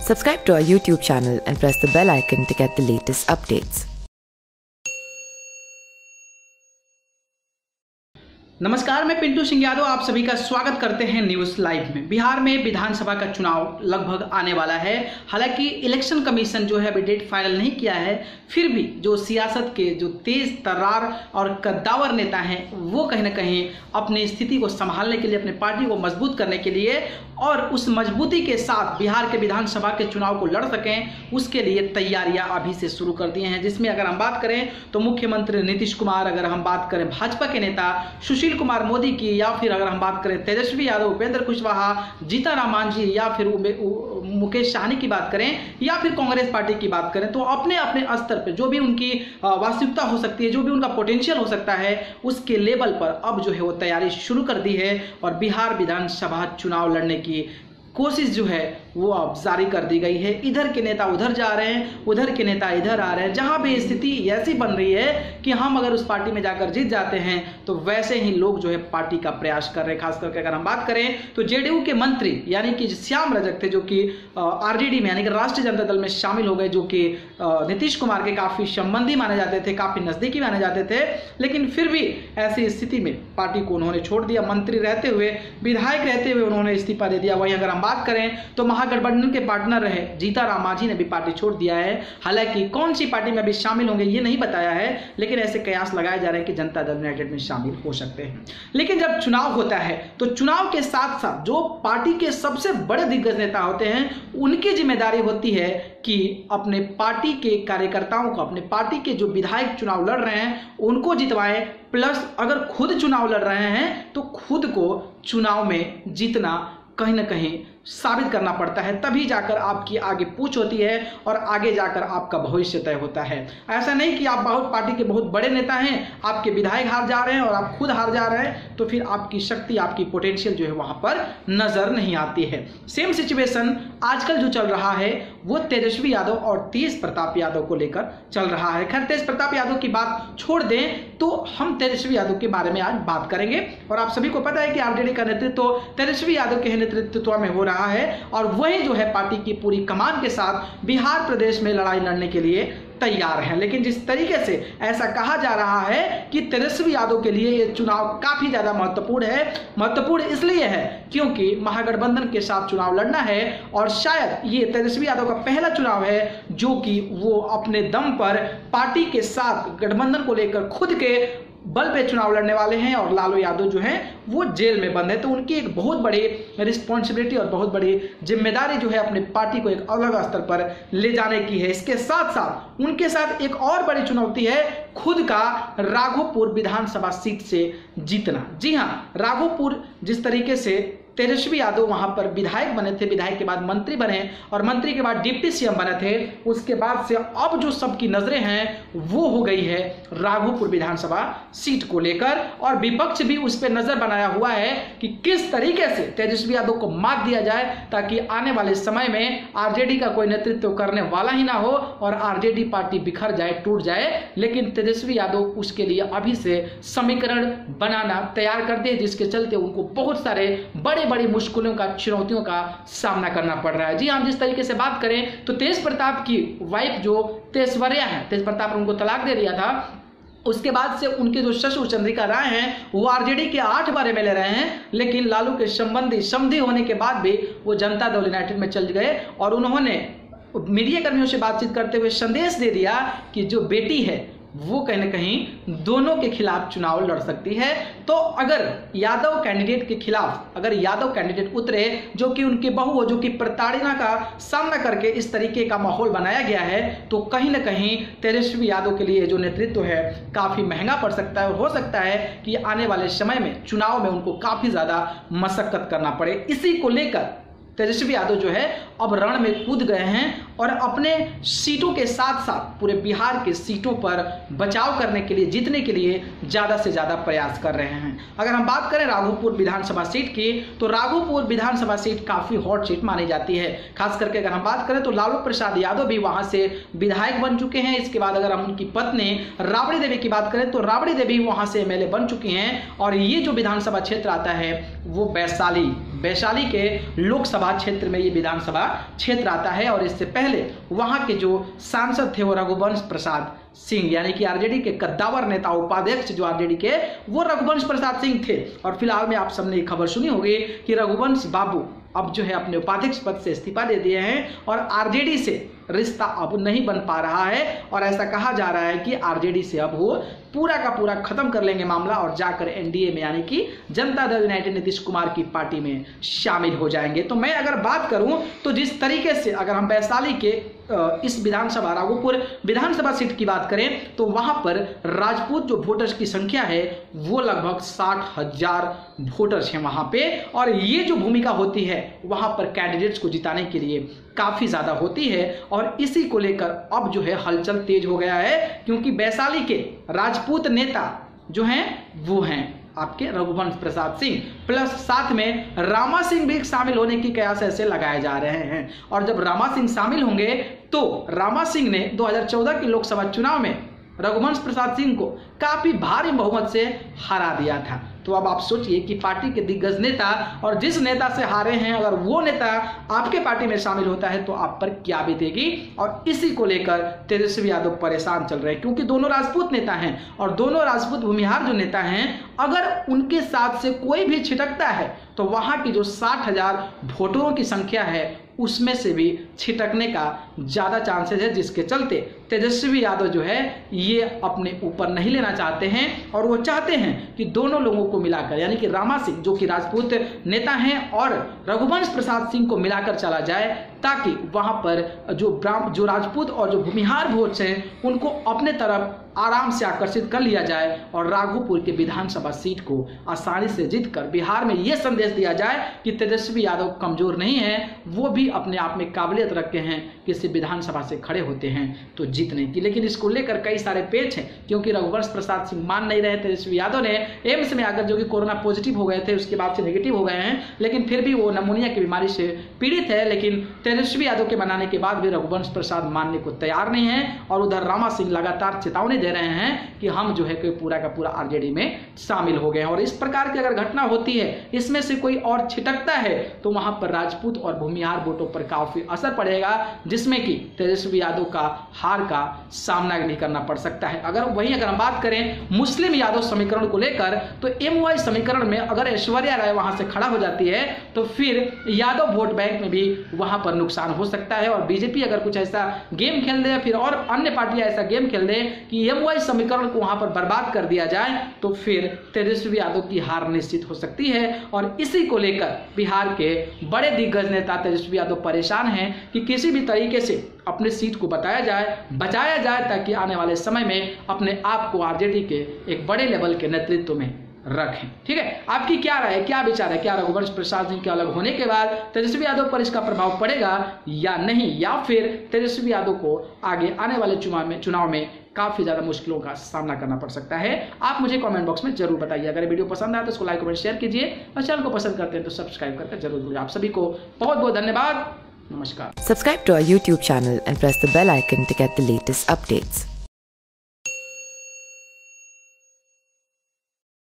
Subscribe to our YouTube channel and press the bell icon to get the latest updates. नमस्कार, मैं पिंटू सिंह यादव आप सभी का स्वागत करते हैं न्यूज़ लाइव में। बिहार में विधानसभा का चुनाव लगभग आने वाला है। हालांकि इलेक्शन कमीशन जो है अभी डेट फाइनल नहीं किया है, फिर भी जो सियासत के जो तेज तर्रार और कद्दावर नेता हैं वो कहीं ना कहीं अपनी स्थिति को संभालने के लिए, अपने पार्टी को मजबूत करने के लिए और उस मजबूती के साथ बिहार के विधानसभा के चुनाव को लड़ सकें, उसके लिए तैयारियां अभी से शुरू कर दी हैं। जिसमें अगर हम बात करें तो मुख्यमंत्री नीतीश कुमार, अगर हम बात करें भाजपा के नेता सुशील कुमार मोदी की, या फिर अगर हम बात करें तेजस्वी यादव, उपेंद्र कुशवाहा, जीतन राम मांझी, या फिर मुकेश सहनी की बात करें, या फिर कांग्रेस पार्टी की बात करें, तो अपने अपने स्तर पर जो भी उनकी वास्तविकता हो सकती है, जो भी उनका पोटेंशियल हो सकता है, उसके लेवल पर अब जो है वो तैयारी शुरू कर दी है और बिहार विधानसभा चुनाव लड़ने की कोशिश जो है वो अब जारी कर दी गई है। इधर के नेता उधर जा रहे हैं, उधर के नेता इधर आ रहे हैं। जहां भी स्थिति ऐसी बन रही है कि हम अगर उस पार्टी में जाकर जीत जाते हैं तो वैसे ही लोग जो है पार्टी का प्रयास कर रहे हैं। खास करके अगर हम बात करें तो जेडीयू के मंत्री यानी कि श्याम रजक थे, जो कि आरजेडी में यानी कि राष्ट्रीय जनता दल में शामिल हो गए, जो कि नीतीश कुमार के काफी संबंधी माने जाते थे, काफी नजदीकी माने जाते थे, लेकिन फिर भी ऐसी स्थिति में पार्टी को उन्होंने छोड़ दिया। मंत्री रहते हुए, विधायक रहते हुए उन्होंने इस्तीफा दे दिया। वहीं अगर हम बात करें तो महागठबंधन के पार्टनर रहे जीतन राम मांझी ने भी पार्टी छोड़ दिया है। हालांकि कौन सी पार्टी में अभी शामिल होंगे ये नहीं बताया है, लेकिन ऐसे कयास लगाए जा रहे हैं कि जनता दल यूनाइटेड में शामिल हो सकते हैं। लेकिन जब चुनाव होता है तो चुनाव के साथ साथ जो पार्टी के सबसे बड़े दिग्गज नेता होते हैं उनकी जिम्मेदारी होती है कि अपने पार्टी के कार्यकर्ताओं को, अपने पार्टी के जो विधायक चुनाव लड़ रहे हैं उनको जितवाएं, प्लस अगर खुद चुनाव लड़ रहे हैं तो खुद को चुनाव में जीतना कहीं ना कहीं साबित करना पड़ता है, तभी जाकर आपकी आगे पूछ होती है और आगे जाकर आपका भविष्य तय होता है। ऐसा नहीं कि आप बहुत पार्टी के बहुत बड़े नेता हैं, आपके विधायक हार जा रहे हैं और आप खुद हार जा रहे हैं, तो फिर आपकी शक्ति, आपकी पोटेंशियल जो है वहां पर नजर नहीं आती है। सेम सिचुएशन आजकल जो चल रहा है वो तेजस्वी यादव और तेज प्रताप यादव को लेकर चल रहा है। खैर, तेज प्रताप यादव की बात छोड़ दें तो हम तेजस्वी यादव के बारे में आज बात करेंगे। और आप सभी को पता है कि आरजेडी का नेतृत्व तेजस्वी यादव के नेतृत्व में हो रहा है और वही जो है पार्टी की पूरी कमान के साथ बिहार प्रदेश में लड़ाई लड़ने के लिए तैयार है। लेकिन जिस तरीके से ऐसा कहा जा रहा है कि तेजस्वी यादव के लिए यह चुनाव काफी ज्यादा महत्वपूर्ण है, महत्वपूर्ण इसलिए है क्योंकि महागठबंधन के साथ चुनाव लड़ना है और शायद ये तेजस्वी यादव का पहला चुनाव है जो कि वो अपने दम पर पार्टी के साथ गठबंधन को लेकर खुद के बल पे चुनाव लड़ने वाले हैं और लालू यादव जो हैं वो जेल में बंद है। तो उनकी एक बहुत बड़ी रिस्पॉन्सिबिलिटी और बहुत बड़ी जिम्मेदारी जो है अपने पार्टी को एक अलग स्तर पर ले जाने की है। इसके साथ साथ उनके साथ एक और बड़ी चुनौती है खुद का राघोपुर विधानसभा सीट से जीतना। जी हाँ, राघोपुर जिस तरीके से तेजस्वी यादव वहां पर विधायक बने थे, विधायक के बाद मंत्री बने और मंत्री के बाद डिप्टी सीएम बने थे, उसके बाद से अब जो सबकी नजरें हैं वो हो गई है राघोपुर विधानसभा सीट को लेकर और विपक्ष भी उस पर नजर बनाया हुआ है कि किस तरीके से तेजस्वी यादव को मात दिया जाए ताकि आने वाले समय में आरजेडी का कोई नेतृत्व करने वाला ही ना हो और आरजेडी पार्टी बिखर जाए, टूट जाए। लेकिन तेजस्वी यादव उसके लिए अभी से समीकरण बनाना तैयार कर दे, जिसके चलते उनको बहुत सारे बड़ी मुश्किलों का, चुनौतियों का सामना करना पड़ रहा है। जी हम जिस तरीके से बात करें तो तेज प्रताप की वाइफ जो तेजवर्या है, तेज प्रताप ने उनको तलाक दे दिया था, उसके बाद से उनके जो ससुर चंद्रिका राय हैं वो आरजेडी के 8 बार एमएलए रहे हैं, लेकिन लालू के समधि होने के बाद भी वो जनता दल यूनाइटेड में चल गए और उन्होंने मीडिया कर्मियों से बातचीत करते हुए संदेश दे दिया कि जो बेटी है वो कहीं ना कहीं दोनों के खिलाफ चुनाव लड़ सकती है। तो अगर यादव कैंडिडेट के खिलाफ अगर यादव कैंडिडेट उतरे जो कि उनकी बहू हो, जो कि प्रताड़ना का सामना करके इस तरीके का माहौल बनाया गया है, तो कहीं ना कहीं तेजस्वी यादव के लिए जो नेतृत्व है काफी महंगा पड़ सकता है। हो सकता है कि आने वाले समय में चुनाव में उनको काफी ज्यादा मशक्कत करना पड़े। इसी को लेकर तेजस्वी यादव जो है अब रण में कूद गए हैं और अपने सीटों के साथ साथ पूरे बिहार के सीटों पर बचाव करने के लिए, जीतने के लिए ज़्यादा से ज़्यादा प्रयास कर रहे हैं। अगर हम बात करें राघोपुर विधानसभा सीट की तो राघोपुर विधानसभा सीट काफ़ी हॉट सीट मानी जाती है। खास करके अगर हम बात करें तो लालू प्रसाद यादव भी वहां से विधायक बन चुके हैं। इसके बाद अगर हम उनकी पत्नी राबड़ी देवी की बात करें तो राबड़ी देवी वहां से एमएलए बन चुकी हैं और ये जो विधानसभा क्षेत्र आता है वो वैशाली वैशाली के लोकसभा क्षेत्र में ये विधानसभा क्षेत्र आता है और इससे पहले वहां के जो सांसद थे वो रघुवंश प्रसाद सिंह यानी कि आरजेडी के कद्दावर नेता उपाध्यक्ष जो आरजेडी के वो रघुवंश प्रसाद सिंह थे। और फिलहाल में आप सबने एक खबर सुनी होगी कि रघुवंश बाबू अब जो है अपने उपाध्यक्ष पद से इस्तीफा दे दिए हैं और आरजेडी से रिश्ता अब नहीं बन पा रहा है और ऐसा कहा जा रहा है कि आरजेडी से अब वो पूरा का पूरा खत्म कर लेंगे मामला और जाकर एनडीए में यानी कि जनता दल यूनाइटेड नीतीश कुमार की पार्टी में शामिल हो जाएंगे। तो मैं अगर बात करूं तो जिस तरीके से अगर हम वैशाली के इस विधानसभा राघोपुर विधानसभा सीट की बात करें तो वहां पर राजपूत जो वोटर्स की संख्या है वो लगभग 60,000 वोटर्स हैं वहां पे और ये जो भूमिका होती है वहां पर कैंडिडेट्स को जिताने के लिए काफी ज्यादा होती है और इसी को लेकर अब जो है हलचल तेज हो गया है क्योंकि वैशाली के राजपूत नेता जो हैं वो हैं आपके रघुवंश प्रसाद सिंह प्लस साथ में रामा सिंह भी शामिल होने की कयास ऐसे लगाए जा रहे हैं। और जब रामा सिंह शामिल होंगे तो रामा सिंह ने 2014 के लोकसभा चुनाव में रघुवंश प्रसाद सिंह को काफी भारी बहुमत से हरा दिया था। तो अब आप सोचिए कि पार्टी के दिग्गज नेता और जिस नेता से हारे हैं अगर वो नेता आपके पार्टी में शामिल होता है तो आप पर क्या बीतेगी। और इसी को लेकर तेजस्वी यादव परेशान चल रहे हैं क्योंकि दोनों राजपूत नेता हैं और दोनों राजपूत भूमिहार जो नेता हैं अगर उनके साथ से कोई भी छिटकता है तो वहां की जो 60,000 वोटरों की संख्या है उसमें से भी छिटकने का ज्यादा चांसेस है जिसके चलते तेजस्वी यादव जो है ये अपने ऊपर नहीं लेना चाहते हैं और वो चाहते हैं कि दोनों लोगों को मिलाकर यानी कि रामा सिंह जो कि राजपूत नेता हैं और रघुवंश प्रसाद सिंह को मिलाकर चला जाए ताकि वहां पर जो राजपूत और जो भूमिहार वोट्स हैं उनको अपने तरफ आराम से आकर्षित कर लिया जाए और राघोपुर के विधानसभा सीट को आसानी से जीतकर बिहार में यह संदेश दिया जाए कि तेजस्वी यादव कमजोर नहीं है, वो भी अपने आप में काबिलियत रखते हैं किसी विधानसभा से खड़े होते हैं तो जीतने की। लेकिन इसको लेकर कई सारे पेच हैं क्योंकि रघुवंश प्रसाद सिंह मान नहीं रहे। तेजस्वी यादव ने एम्स में आकर जो कि कोरोना पॉजिटिव हो गए थे उसके बाद से नेगेटिव हो गए हैं लेकिन फिर भी वो निमोनिया की बीमारी से पीड़ित है। लेकिन तेजस्वी यादव के मनाने के बाद भी रघुवंश प्रसाद मानने को तैयार नहीं है और उधर रामा सिंह लगातार चेतावनी दे रहे हैं कि हम जो है कोई पूरा का पूरा आरजेडी में शामिल हो गए हैं। और इस प्रकार की अगर घटना होती है इसमें से कोई और छिटकता है तो वहां पर राजपूत और भूमिहार वोटों पर काफी असर पड़ेगा जिसमें कि तेजस्वी यादव का हार का सामना नहीं करना पड़ सकता है। अगर हम बात करें मुस्लिम यादव समीकरण को लेकर तो एमवाई समीकरण में अगर ऐश्वर्या राय वहां से खड़ा हो जाती है तो फिर यादव वोट बैंक में भी वहां पर नुकसान हो सकता है और बीजेपी अगर कुछ ऐसा गेम खेल दे या फिर और अन्य पार्टियां ऐसा गेम खेल दे कि एमवाई समीकरण को वहां पर बर्बाद कर दिया जाए तो फिर तेजस्वी यादव की हार निश्चित हो सकती है। और इसी को लेकर बिहार के बड़े दिग्गज नेता तेजस्वी यादव परेशान हैं कि किसी भी तरीके से अपने सीट को बचाया जाए ताकि आने वाले समय में अपने आप को आरजेडी के एक बड़े लेवल के नेतृत्व में रखें। ठीक है, आपकी क्या राय है, क्या विचार है? क्या रघुवंश प्रसाद सिंह के अलग होने के बाद तेजस्वी यादव पर इसका प्रभाव पड़ेगा या नहीं, या फिर तेजस्वी यादव को आगे आने वाले चुनाव में काफी ज्यादा मुश्किलों का सामना करना पड़ सकता है? आप मुझे कमेंट बॉक्स में जरूर बताइए। अगर वीडियो पसंद आए तो इसको लाइक कमेंट शेयर कीजिए और चैनल को पसंद करते हैं तो सब्सक्राइब करके जरूर कीजिए। आप सभी को बहुत बहुत धन्यवाद। नमस्कार। Subscribe to our YouTube channel and press the bell icon to get the latest updates.